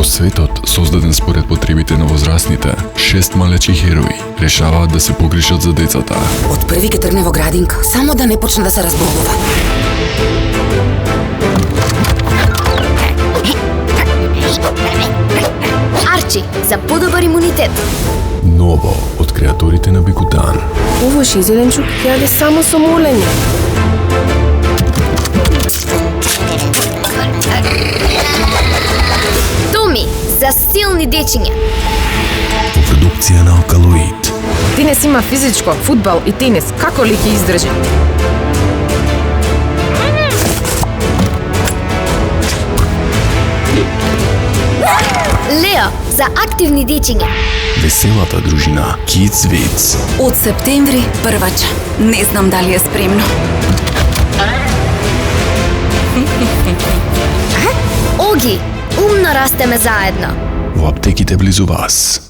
светот, создаден според потребите на возрастните, 6 малечи херои решаваат да се погрижат за децата. Од први ке тргне во градинка, само да не почне да се разбогува. Арчи, за подобар имунитет. Ново од креаторите на Бикутан. Овој зеленчук ќе јаде само со молење. Томи, за силни дечиња. Продукција на Алкалоид. Тинес има физичко, фудбал и тенис. Како ли ќе издржи? Лео, за активни дечиња. Веселата дружина Kids Wits. Од септември првача. Не знам дали е спремно. Оги, умно растеме заедно. Во аптеките близу вас.